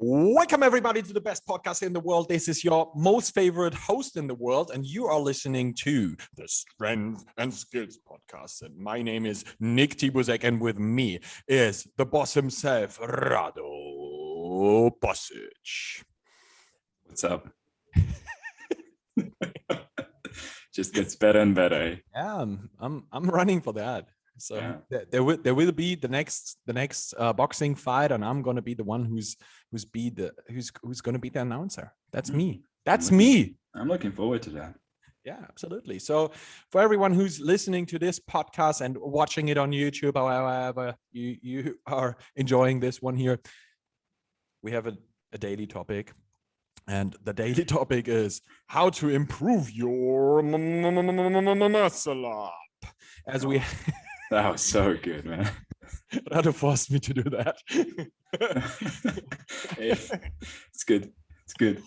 Welcome everybody to the best podcast in the world. This is your most favorite host in the world, and you are listening to the Strength and Skills podcast. And my name is Nick Tibuzek, and with me is the boss himself, Rado Bosic. What's up? Just gets better and better. Yeah, I'm running for that. So yeah. there will be the next boxing fight, and I'm gonna be the one who's gonna be the announcer. That's me. That's me. I'm looking forward to that. Yeah, absolutely. So for everyone who's listening to this podcast and watching it on YouTube, however you are enjoying this one here, we have a daily topic. And the daily topic is how to improve your muscle up. As we That was so good, man. Rado forced me to do that. It's good. It's good.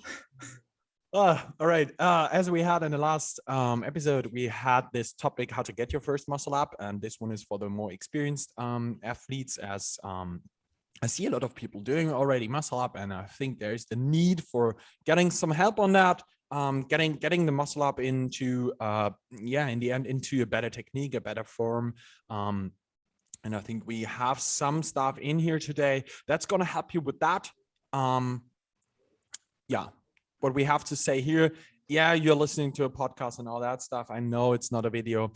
All right. As we had in the last episode, we had this topic, how to get your first muscle up. And this one is for the more experienced athletes, as I see a lot of people doing already muscle up. And I think there's the need for getting some help on that. Getting the muscle up into in the end into a better technique, a better form, and I think we have some stuff in here today that's going to help you with that. What we have to say here, you're listening to a podcast and all that stuff. I know it's not a video,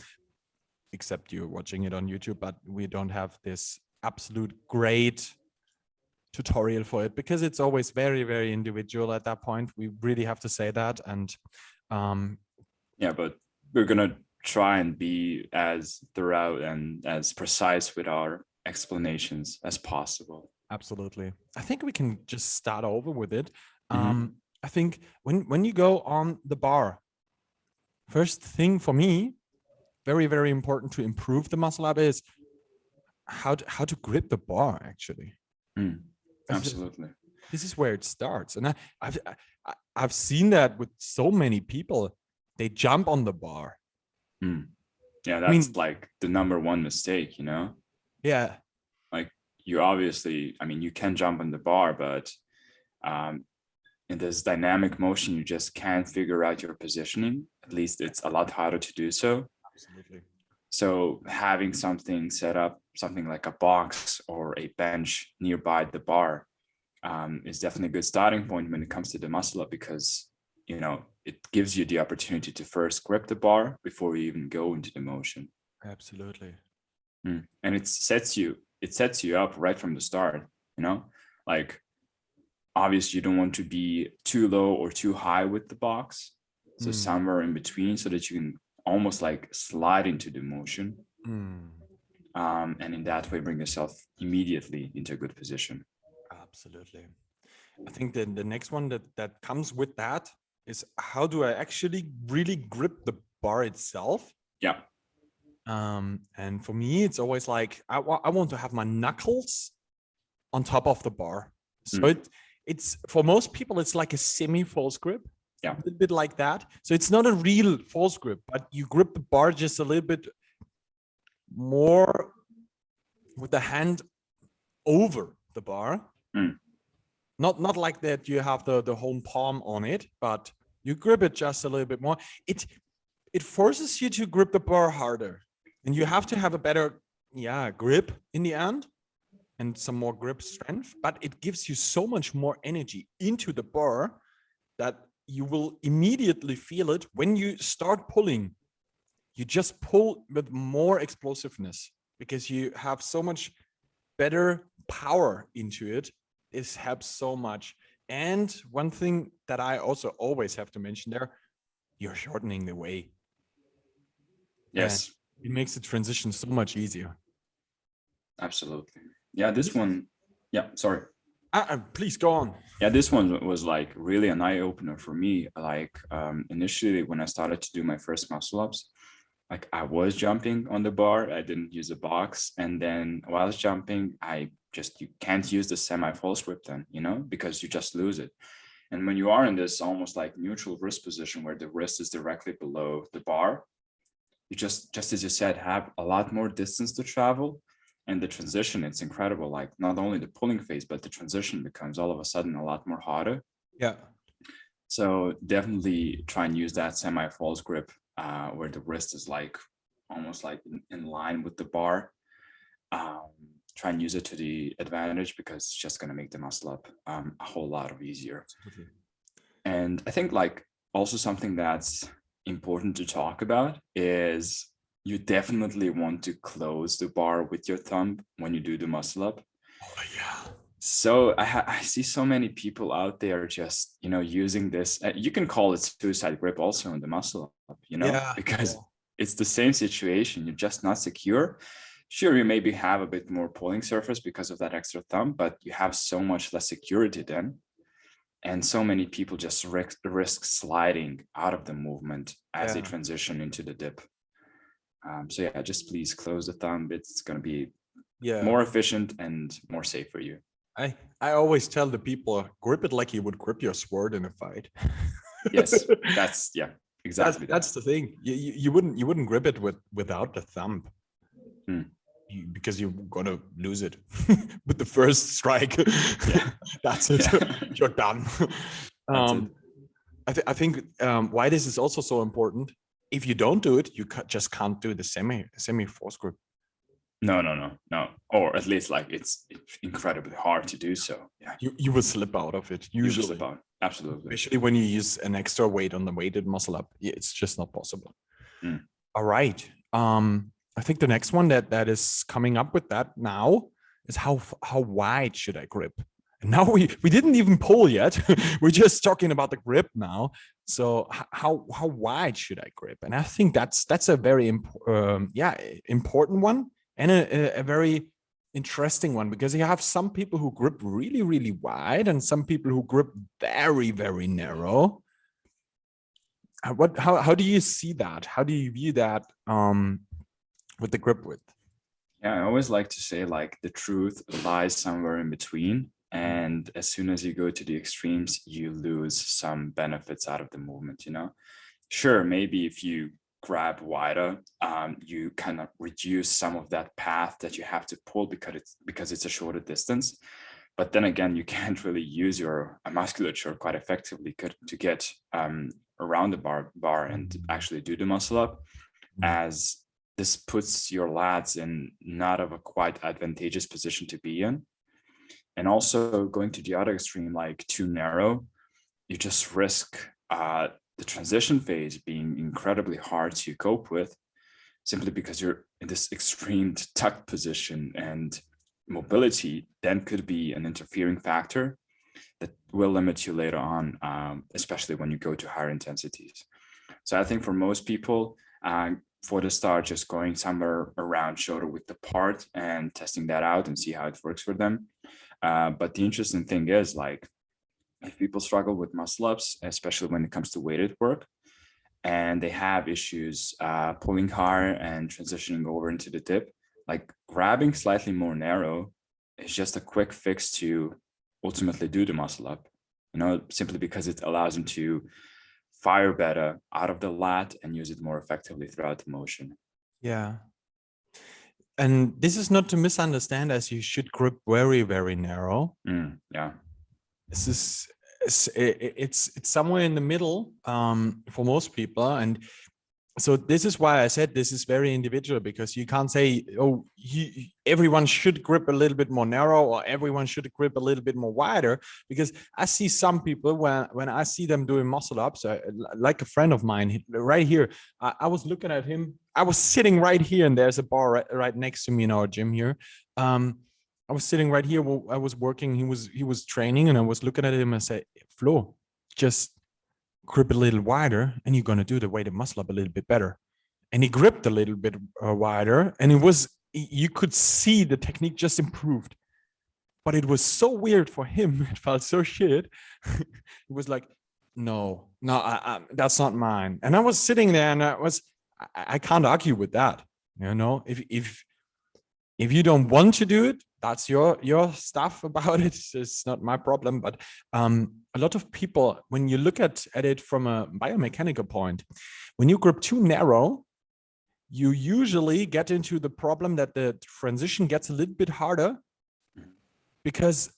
except you're watching it on YouTube, but we don't have this absolute great tutorial for it because it's always very, very individual at that point. We really have to say that. And but we're gonna try and be as thorough and as precise with our explanations as possible. Absolutely. I think we can just start over with it. I think when you go on the bar, first thing for me, very, very important to improve the muscle up is how to grip the bar actually. Absolutely. This is where it starts. And I've seen that with so many people. They jump on the bar. Yeah, that's like the number one mistake, you know? Yeah. Like you obviously, you can jump on the bar, but in this dynamic motion, you just can't figure out your positioning. At least it's a lot harder to do so. Absolutely. So having something set up, something like a box or a bench nearby the bar is definitely a good starting point when it comes to the muscle up, because, it gives you the opportunity to first grip the bar before you even go into the motion. Absolutely. And it sets you up right from the start, like obviously you don't want to be too low or too high with the box. So somewhere in between so that you can almost like slide into the motion. And in that way bring yourself immediately into a good position. Absolutely. I think the next one that comes with that is how do I actually really grip the bar itself? Yeah. And for me, it's always like I want to have my knuckles on top of the bar. So it's for most people, it's like a semi-false grip. Yeah. A little bit like that. So it's not a real false grip, but you grip the bar just a little bit more with the hand over the bar. Not like that you have the whole palm on it, but you grip it just a little bit more. It forces you to grip the bar harder, and you have to have a better grip in the end and some more grip strength, but it gives you so much more energy into the bar that you will immediately feel it when you start pulling. You just pull with more explosiveness because you have so much better power into it. This helps so much. And one thing that I also always have to mention there, you're shortening the way. Yes. And it makes the transition so much easier. Absolutely. Yeah, this one. Yeah, sorry. Please go on. Yeah, this one was like really an eye-opener for me. Like initially when I started to do my first muscle ups, like I was jumping on the bar, I didn't use a box. And then while I was jumping, you can't use the semi-false grip then, because you just lose it. And when you are in this almost like neutral wrist position where the wrist is directly below the bar, you just as you said, have a lot more distance to travel. And the transition, it's incredible. Like not only the pulling phase, but the transition becomes all of a sudden a lot more harder. Yeah. So definitely try and use that semi-false grip where the wrist is like almost like in line with the bar. Try and use it to the advantage because it's just going to make the muscle up a whole lot of easier. Absolutely. And I think like also something that's important to talk about is you definitely want to close the bar with your thumb when you do the muscle up. Oh yeah. So I see so many people out there just, using this. You can call it suicide grip also in the muscle up, because it's the same situation. You're just not secure. Sure, you maybe have a bit more pulling surface because of that extra thumb, but you have so much less security then. And so many people just risk sliding out of the movement as they transition into the dip. So yeah, just please close the thumb. It's going to be more efficient and more safe for you. I always tell the people, grip it like you would grip your sword in a fight. Yes, that's exactly. That's the thing. You wouldn't grip it without the thumb. Because you're gonna lose it with the first strike. That's it. You're done. I think why this is also so important. If you don't do it, you just can't do the semi force grip. No. Or at least like it's incredibly hard to do so. Yeah. You will slip out of it usually. You will slip out. Absolutely. Especially when you use an extra weight on the weighted muscle up. It's just not possible. All right. I think the next one that is coming up with that now is how wide should I grip? And now we didn't even pull yet. We're just talking about the grip now. So how wide should I grip? And I think that's a very important one and a very interesting one, because you have some people who grip really, really wide and some people who grip very, very narrow. How do you see that? How do you view that with the grip width? Yeah, I always like to say like the truth lies somewhere in between. And as soon as you go to the extremes, you lose some benefits out of the movement, Sure, maybe if you grab wider, you kind of reduce some of that path that you have to pull because it's a shorter distance. But then again, you can't really use your musculature quite effectively to get around the bar and actually do the muscle up, as this puts your lats in not of a quite advantageous position to be in. And also going to the other extreme, like too narrow, you just risk the transition phase being incredibly hard to cope with, simply because you're in this extreme tucked position, and mobility then could be an interfering factor that will limit you later on, especially when you go to higher intensities. So I think for most people, for the start, just going somewhere around shoulder width apart and testing that out and see how it works for them. But the interesting thing is, like, if people struggle with muscle ups, especially when it comes to weighted work, and they have issues pulling hard and transitioning over into the dip, like grabbing slightly more narrow is just a quick fix to ultimately do the muscle up, simply because it allows them to fire better out of the lat and use it more effectively throughout the motion. Yeah. And this is not to misunderstand, as you should grip very, very narrow. Yeah. This is it's somewhere in the middle for most people. And so this is why I said this is very individual, because you can't say, oh, everyone should grip a little bit more narrow or everyone should grip a little bit more wider, because I see some people when I see them doing muscle ups, like a friend of mine right here, I was looking at him. I was sitting right here, and there's a bar right next to me in our gym here. I was sitting right here. I was working. He was training, and I was looking at him and say, Flo, just grip a little wider, and you're gonna do the weighted muscle up a little bit better. And he gripped a little bit wider, and you could see the technique just improved. But it was so weird for him. It felt so shit. It was like, no, that's not mine. And I was sitting there, and I can't argue with that. If you don't want to do it, that's your stuff about it. It's not my problem. But a lot of people, when you look at it from a biomechanical point, when you grip too narrow, you usually get into the problem that the transition gets a little bit harder because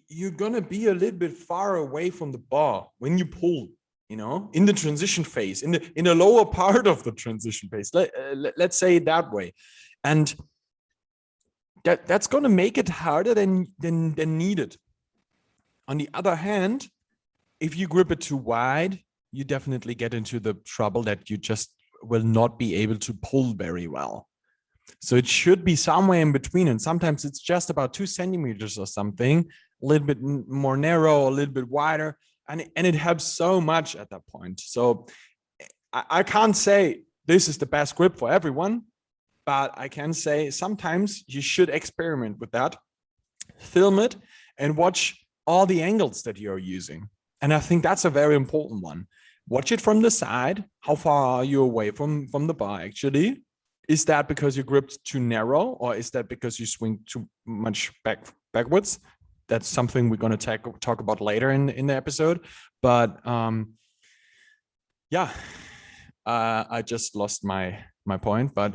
you're going to be a little bit far away from the bar when you pull, in the transition phase, in the lower part of the transition phase. Let's say it that way. And that's going to make it harder than needed. On the other hand, if you grip it too wide, you definitely get into the trouble that you just will not be able to pull very well. So it should be somewhere in between. And sometimes it's just about 2 centimeters or something, a little bit more narrow, a little bit wider. And it helps so much at that point. So I can't say this is the best grip for everyone, but I can say sometimes you should experiment with that, film it, and watch all the angles that you're using. And I think that's a very important one. Watch it from the side. How far are you away from the bar actually? Is that because you gripped too narrow, or is that because you swing too much backwards? That's something we're going to talk about later in the episode. But I just lost my point. But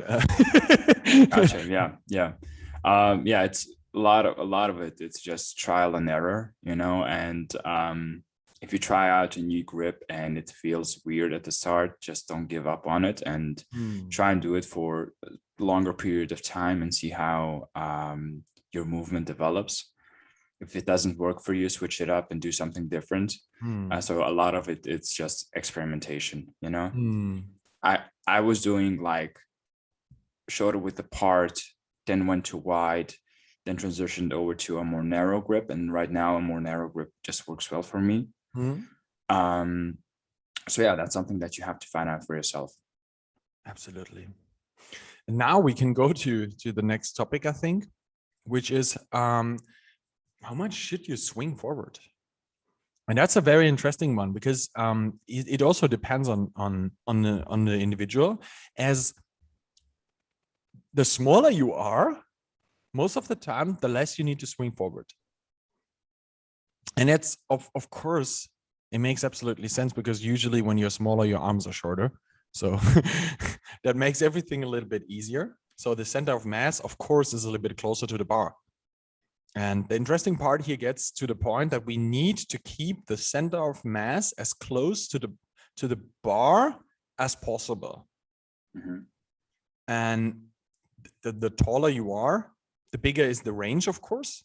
Gotcha. Yeah. It's a lot of it. It's just trial and error, and if you try out a new grip and it feels weird at the start, just don't give up on it and try and do it for a longer period of time and see how your movement develops. If it doesn't work for you, switch it up and do something different. So a lot of it's just experimentation, I was doing like shoulder width apart, then went too wide, then transitioned over to a more narrow grip. And right now a more narrow grip just works well for me. So yeah, that's something that you have to find out for yourself. Absolutely. And now we can go to the next topic, I think, which is how much should you swing forward? And that's a very interesting one because it also depends on the individual. As the smaller you are, most of the time, the less you need to swing forward. And it's of course, it makes absolutely sense because usually when you're smaller, your arms are shorter. So that makes everything a little bit easier. So the center of mass, of course, is a little bit closer to the bar. And the interesting part here gets to the point that we need to keep the center of mass as close to the bar as possible. And the taller you are, the bigger is the range, of course.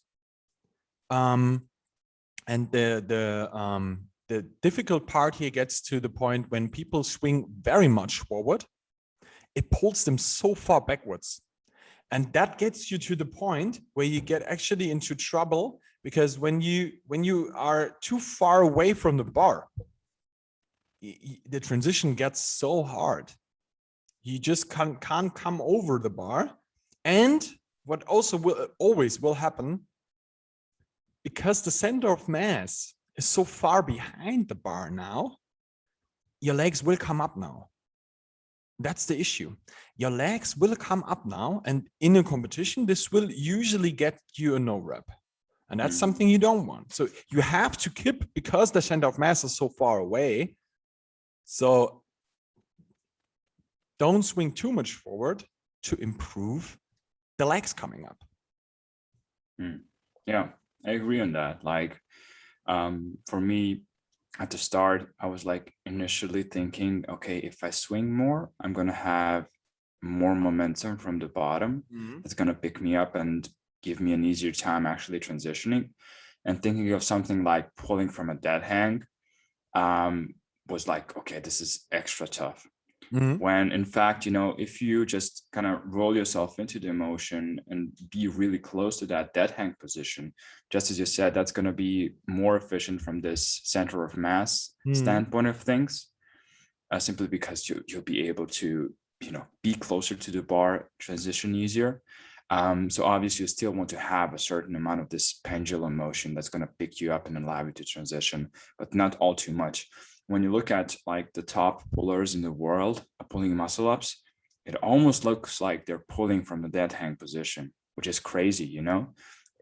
And the difficult part here gets to the point when people swing very much forward, it pulls them so far backwards. And that gets you to the point where you get actually into trouble because when you are too far away from the bar, the transition gets so hard. You just can't come over the bar. And what also always will happen, because the center of mass is so far behind the bar now, your legs will come up now. That's the issue. Your legs will come up now, and in a competition, this will usually get you a no rep. And that's something you don't want. So you have to keep, because the center of mass is so far away. So don't swing too much forward to improve the legs coming up. Yeah, I agree on that. Like, for me, at the start, I was like initially thinking, okay, if I swing more, I'm going to have more momentum from the bottom. It's going to pick me up and give me an easier time actually transitioning. And thinking of something like pulling from a dead hang was like, okay, this is extra tough. When in fact, if you just kind of roll yourself into the motion and be really close to that dead hang position, just as you said, that's going to be more efficient from this center of mass standpoint of things, simply because you'll be able to, be closer to the bar, transition easier. So obviously you still want to have a certain amount of this pendulum motion that's going to pick you up and allow you to transition, but not all too much. When you look at like the top pullers in the world pulling muscle ups, it almost looks like they're pulling from the dead hang position, which is crazy,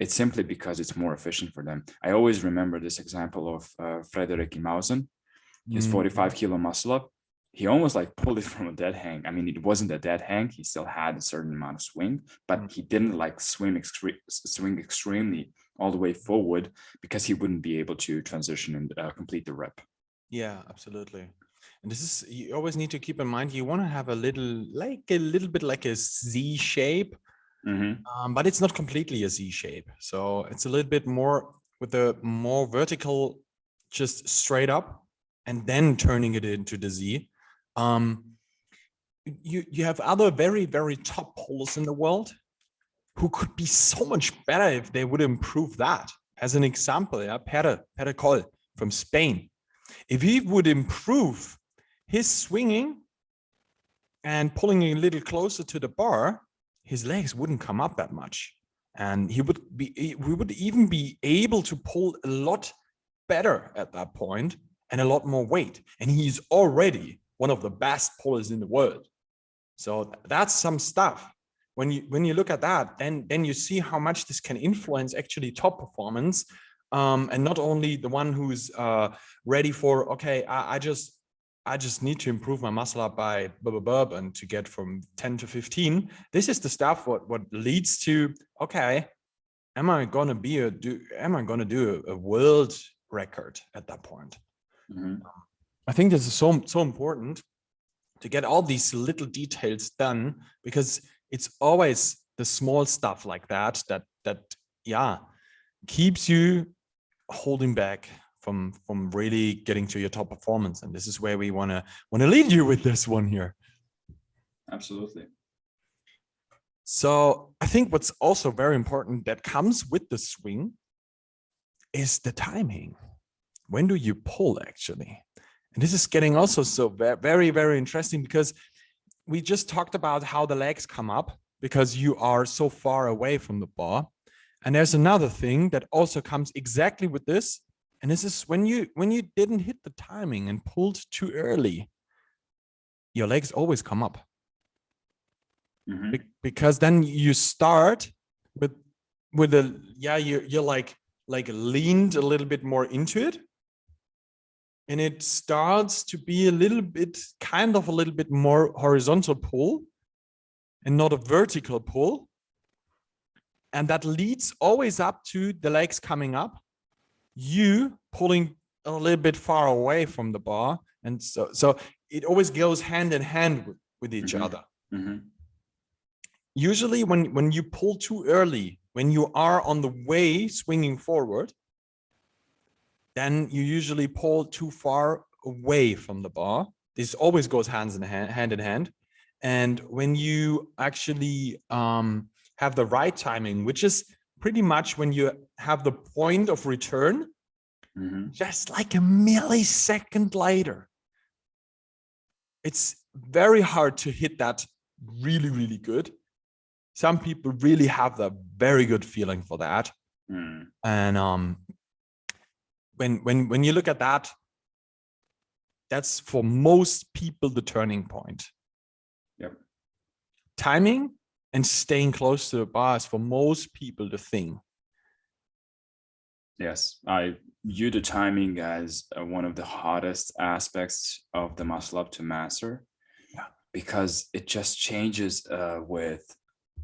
It's simply because it's more efficient for them. I always remember this example of Frederick Imausen, his 45 kilo muscle up. he almost like pulled it from a dead hang. I mean, it wasn't a dead hang. He still had a certain amount of swing, but he didn't like swing extremely all the way forward because he wouldn't be able to transition and complete the rep. Yeah, absolutely. And this is, you always need to keep in mind, you want to have a little bit like a Z shape, but it's not completely a Z shape. So it's a little bit more with the more vertical, just straight up, and then turning it into the Z. You have other very top pullers in the world who could be so much better if they would improve that. As an example, yeah, Pere Coll from Spain. If he would improve his swinging and pulling a little closer to the bar, his legs wouldn't come up that much. And we would even be able to pull a lot better at that point and a lot more weight. And he's already one of the best pullers in the world. So that's some stuff. When you look at that, then you see how much this can influence actually top performance, and not only the one who's ready for, okay, I just need to improve my muscle up by and to get from 10 to 15. This is the stuff what leads to, okay, am I gonna do a world record at that point? I think this is so important to get all these little details done, because it's always the small stuff like that yeah, keeps you holding back from really getting to your top performance. And this is where we want to lead you with this one here. Absolutely. So I think what's also very important that comes with the swing is the timing. When do you pull actually? And this is getting also so very interesting, because we just talked about how the legs come up because you are so far away from the bar. And there's another thing that also comes exactly with this. And this is when you didn't hit the timing and pulled too early, your legs always come up. Because then you start with a, yeah, you're like leaned a little bit more into it. And it starts to be a little bit more horizontal pull and not a vertical pull. And that leads always up to the legs coming up, you pulling a little bit far away from the bar. And so it always goes hand in hand with each other. Usually when you pull too early, when you are on the way swinging forward, then you usually pull too far away from the bar. This always goes hand in hand. And when you actually have the right timing, which is pretty much when you have the point of return, just like a millisecond later, it's very hard to hit that really good. Some people really have the very good feeling for that. And when you look at that, that's for most people the turning point. Timing and staying close to the bar is for most people the thing. Yes, I view the timing as one of the hardest aspects of the muscle up to master, because it just changes with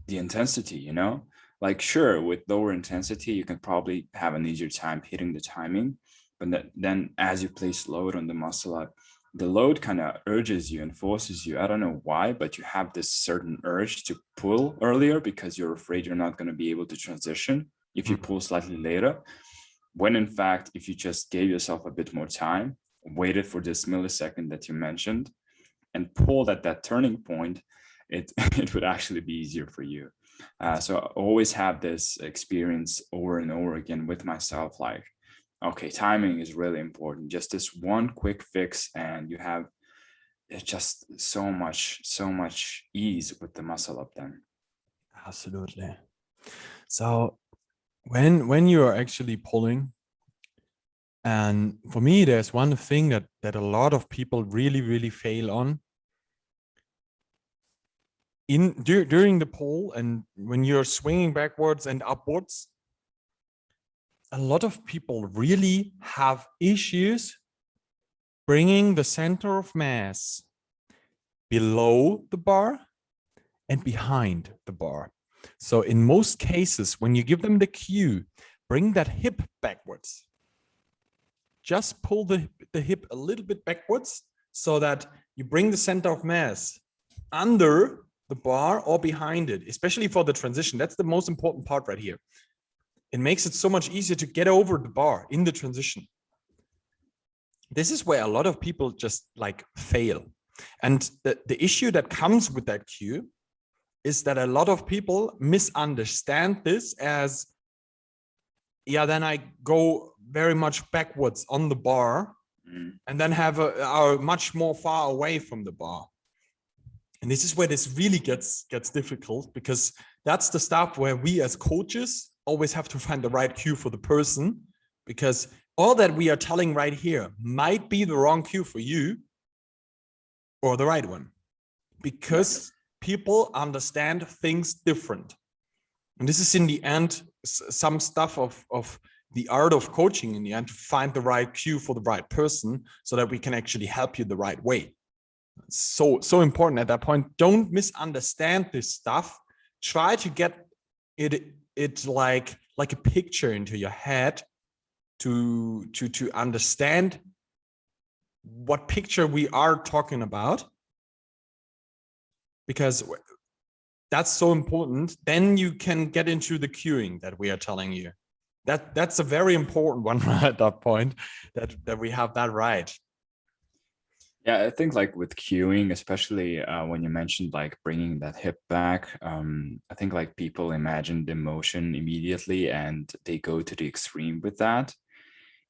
the intensity, you know? Like, sure, with lower intensity, you can probably have an easier time hitting the timing, but then as you place load on the muscle up, the load kind of urges you and forces you. I don't know why, but you have this certain urge to pull earlier because you're afraid you're not going to be able to transition if you pull slightly later. When in fact, if you just gave yourself a bit more time, waited for this millisecond that you mentioned, and pulled at that turning point, it would actually be easier for you. So I always have this experience over and over again with myself, like, okay, timing is really important. Just this one quick fix, and you have just so much ease with the muscle up then. Absolutely. So when you are actually pulling, and for me, there's one thing that a lot of people really fail on. During the pull, and when you're swinging backwards and upwards, a lot of people really have issues bringing the center of mass below the bar and behind the bar. So in most cases, when you give them the cue, bring that hip backwards. Just pull the hip a little bit backwards so that you bring the center of mass under the bar or behind it, especially for the transition. That's the most important part right here. It makes it so much easier to get over the bar in the transition. This is where a lot of people just like fail. And the issue that comes with that cue is that a lot of people misunderstand this as, yeah, then I go very much backwards on the bar and then are much more far away from the bar. And this is where this really gets difficult, because that's the stuff where we as coaches always have to find the right cue for the person, because all that we are telling right here might be the wrong cue for you or the right one, because people understand things different. And this is in the end some stuff of the art of coaching in the end, to find the right cue for the right person so that we can actually help you the right way. It's so important at that point. Don't misunderstand this stuff. Try to get it like a picture into your head to understand what picture we are talking about, because that's so important. Then you can get into the cueing that we are telling you. That's a very important one at that point, that we have that right. Yeah, I think like with cueing, especially when you mentioned like bringing that hip back, I think like people imagine the motion immediately and they go to the extreme with that,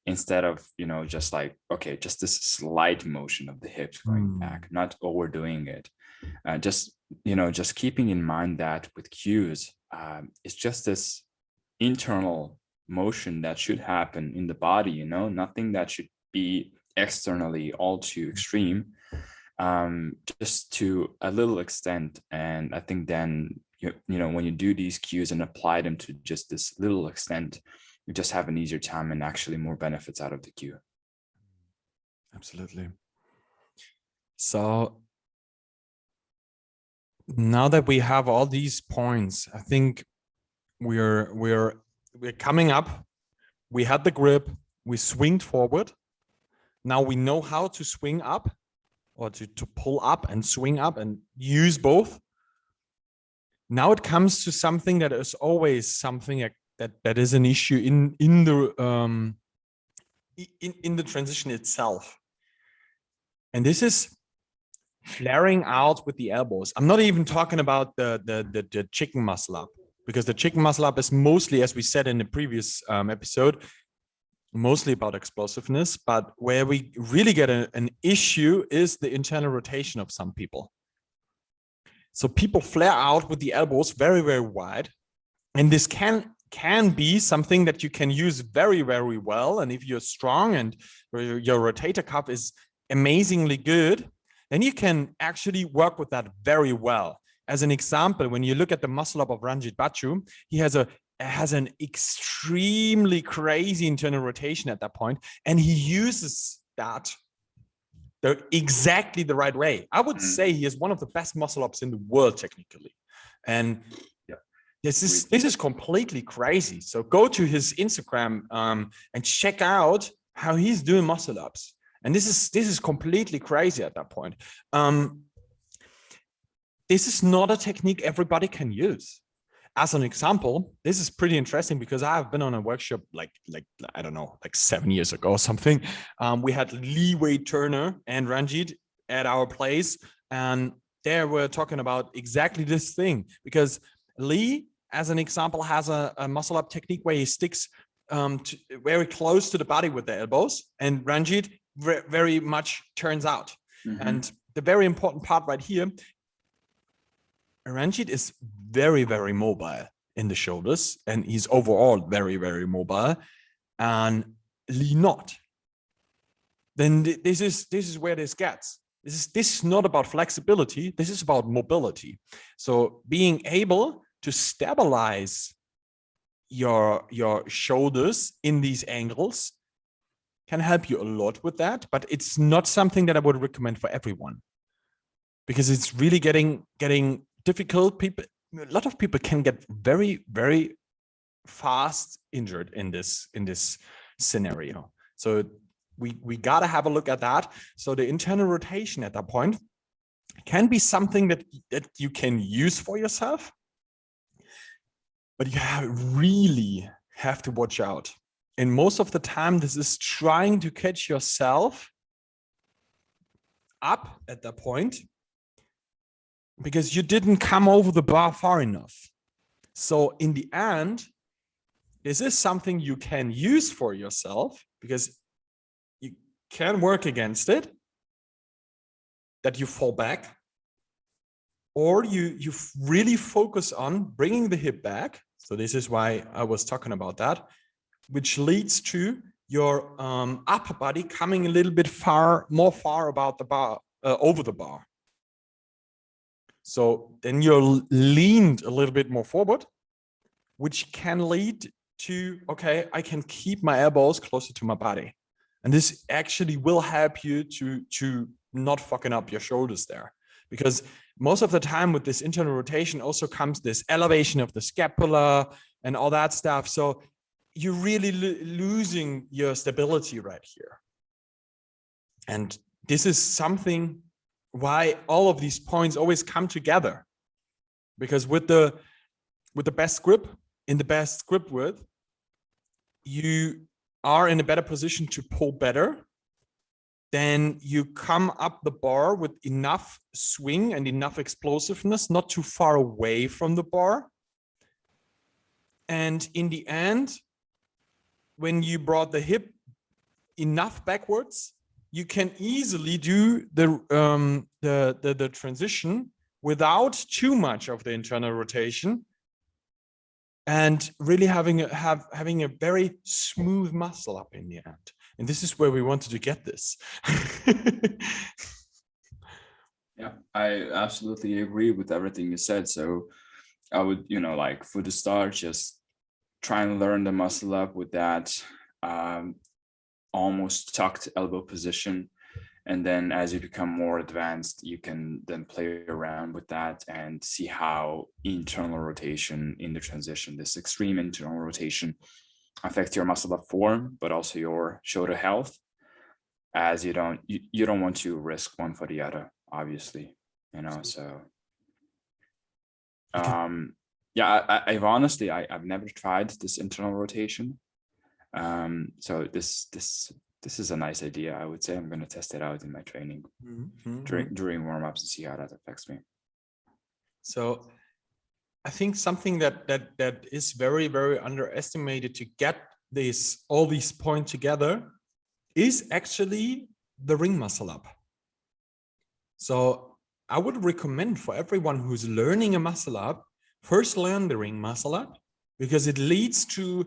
instead of, just like, okay, just this slight motion of the hips going back, not overdoing it. Just keeping in mind that with cues, it's just this internal motion that should happen in the body, nothing that should be externally all too extreme, just to a little extent. And I think then, when you do these cues and apply them to just this little extent, you just have an easier time and actually more benefits out of the cue. Absolutely. So now that we have all these points, I think we're coming up. We had the grip, we swinged forward. Now we know how to swing up, or to pull up and swing up and use both. Now it comes to something that is always something that is an issue in the transition itself. And this is flaring out with the elbows. I'm not even talking about the chicken muscle up, because the chicken muscle up is mostly, as we said in the previous episode, mostly about explosiveness. But where we really get an issue is the internal rotation of some people. So people flare out with the elbows very, very wide. And this can be something that you can use very, very well. And if you're strong and your rotator cuff is amazingly good, then you can actually work with that very well. As an example, when you look at the muscle up of Ranjit Bachu, he has an extremely crazy internal rotation at that point, and he uses that exactly the right way. I would say he is one of the best muscle ups in the world technically, and this is completely crazy. So go to his Instagram and check out how he's doing muscle ups, and this is completely crazy at that point. This is not a technique everybody can use. As an example, this is pretty interesting because I have been on a workshop like I don't know, like 7 years ago or something. We had Lee Turner and Ranjit at our place, and they were talking about exactly this thing, because Lee, as an example, has a muscle up technique where he sticks very close to the body with the elbows, and Ranjit very much turns out. And the very important part right here, Ranjit is very, very mobile in the shoulders, and he's overall very, very mobile, and Lee not. Then this is where this gets. This is not about flexibility. This is about mobility. So being able to stabilize your shoulders in these angles can help you a lot with that, but it's not something that I would recommend for everyone. because it's really getting difficult. A lot of people can get very, very fast injured in this scenario. So we got to have a look at that. So the internal rotation at that point can be something that you can use for yourself, but you really have to watch out. And most of the time, this is trying to catch yourself up at that point because you didn't come over the bar far enough. So in the end, this is something you can use for yourself because you can work against it, that you fall back, or you really focus on bringing the hip back. So this is why I was talking about that, which leads to your upper body coming a little bit more far about the bar, over the bar. So then you're leaned a little bit more forward, which can lead to, okay, I can keep my elbows closer to my body. And this actually will help you to not fucking up your shoulders there. Because most of the time with this internal rotation also comes this elevation of the scapula and all that stuff. So you're really losing your stability right here. And this is something why all of these points always come together. Because with the best grip, in the best grip width, you are in a better position to pull better. Then you come up the bar with enough swing and enough explosiveness, not too far away from the bar. And in the end, when you brought the hip enough backwards, you can easily do the transition without too much of the internal rotation, and really having a very smooth muscle up in the end. And this is where we wanted to get this. Yeah, I absolutely agree with everything you said. So I would, like for the start, just try and learn the muscle up with that almost tucked elbow position. And then as you become more advanced, you can then play around with that and see how internal rotation in the transition, this extreme internal rotation, affects your muscle up form, but also your shoulder health, as you don't want to risk one for the other, obviously, so yeah, I've honestly I've never tried this internal rotation, so this is a nice idea. I would say I'm going to test it out in my training during warm-ups and see how that affects me. So I think something that is very, very underestimated to get all these points together is actually the ring muscle up. So I would recommend for everyone who's learning a muscle up, first learn the ring muscle up, because it leads to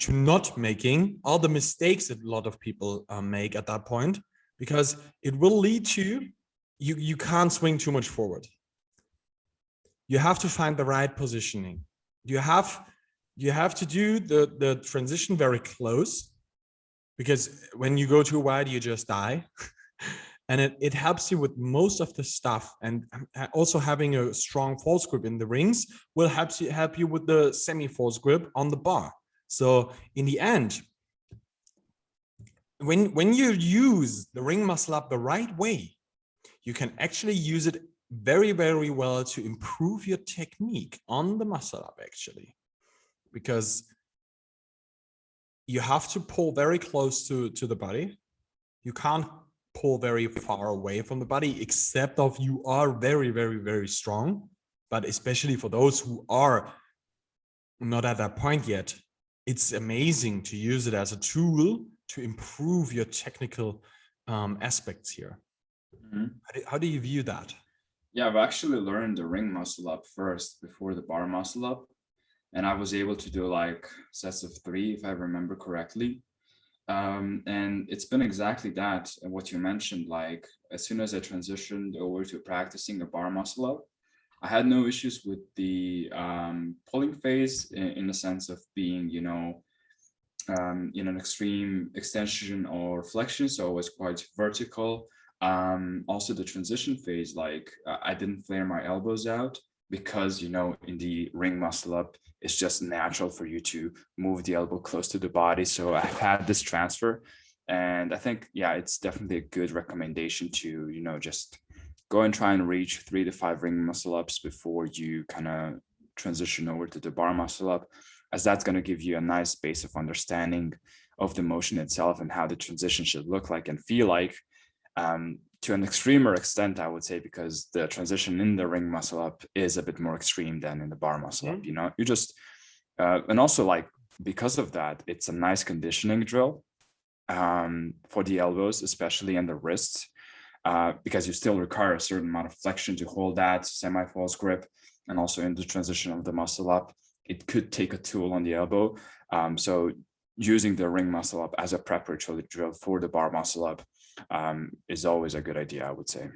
not making all the mistakes that a lot of people make at that point, because it will lead to you can't swing too much forward. You have to find the right positioning. You have to do the transition very close, because when you go too wide, you just die. And it helps you with most of the stuff. And also having a strong false grip in the rings will help you with the semi-false grip on the bar. So in the end, when you use the ring muscle up the right way, you can actually use it very, very well to improve your technique on the muscle up, actually. Because you have to pull very close to the body. You can't pull very far away from the body, except if you are very, very, very strong. But especially for those who are not at that point yet, it's amazing to use it as a tool to improve your technical aspects here. How do you view that? Yeah, I've actually learned the ring muscle up first before the bar muscle up. And I was able to do like sets of 3, if I remember correctly. And it's been exactly that, what you mentioned. Like as soon as I transitioned over to practicing the bar muscle up, I had no issues with the pulling phase in the sense of being, in an extreme extension or flexion, so it was quite vertical. Also the transition phase, like I didn't flare my elbows out because, you know, in the ring muscle up, it's just natural for you to move the elbow close to the body. So I've had this transfer, and I think, yeah, it's definitely a good recommendation to, you know, just go and try and reach 3 to 5 ring muscle ups before you kind of transition over to the bar muscle up, as that's going to give you a nice base of understanding of the motion itself and how the transition should look like and feel like, to an extremer extent, I would say, because the transition in the ring muscle up is a bit more extreme than in the bar muscle up. You know, you just, and also like, because of that, it's a nice conditioning drill for the elbows, especially and the wrists, because you still require a certain amount of flexion to hold that semi-false grip. And also in the transition of the muscle up, it could take a toll on the elbow. So using the ring muscle up as a preparatory drill for the bar muscle up is always a good idea, I would say.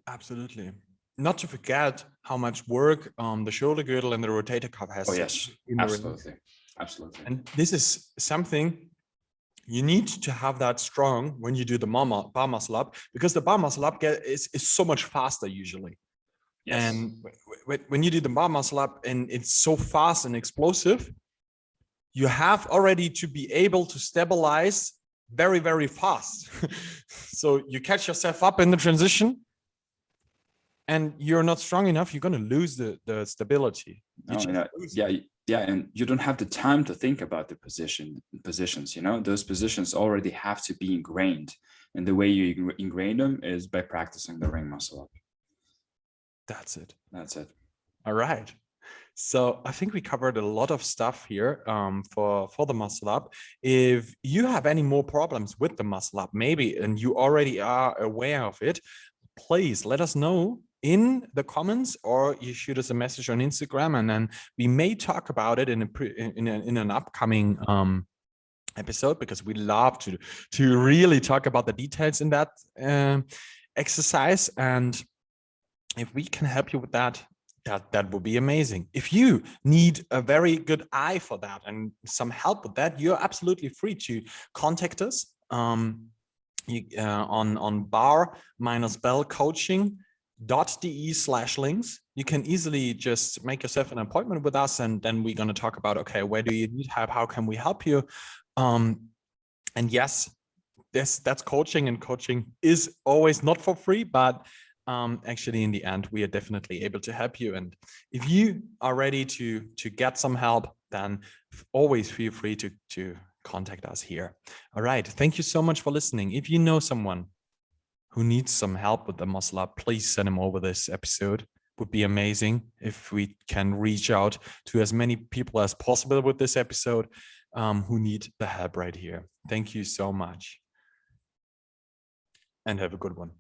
Absolutely. Not to forget how much work the shoulder girdle and the rotator cuff has. Oh, yes, absolutely. Absolutely. And this is something you need to have that strong when you do the bar muscle up, because the bar muscle up is so much faster usually. Yes. And when you do the bar muscle up and it's so fast and explosive, you have already to be able to stabilize very, very fast. So you catch yourself up in the transition and you're not strong enough, you're going to lose the stability. Yeah, and you don't have the time to think about the positions, you know, those positions already have to be ingrained. And the way you ingrain them is by practicing the ring muscle up. That's it. All right. So I think we covered a lot of stuff here for the muscle up. If you have any more problems with the muscle up, maybe, and you already are aware of it, please let us know in the comments, or you shoot us a message on Instagram, and then we may talk about it in an upcoming episode, because we love to really talk about the details in that exercise. And if we can help you with that, that would be amazing. If you need a very good eye for that and some help with that, you're absolutely free to contact us on bar-bellcoaching.de/links. You can easily just make yourself an appointment with us, and then we're going to talk about, okay, where do you need help? How can we help you? And yes, that's coaching, and coaching is always not for free, but actually in the end, we are definitely able to help you. And if you are ready to get some help, then always feel free to contact us here. All right. Thank you so much for listening. If you know someone who needs some help with the muscle up, please send them over this episode. Would be amazing if we can reach out to as many people as possible with this episode who need the help right here. Thank you so much. And have a good one.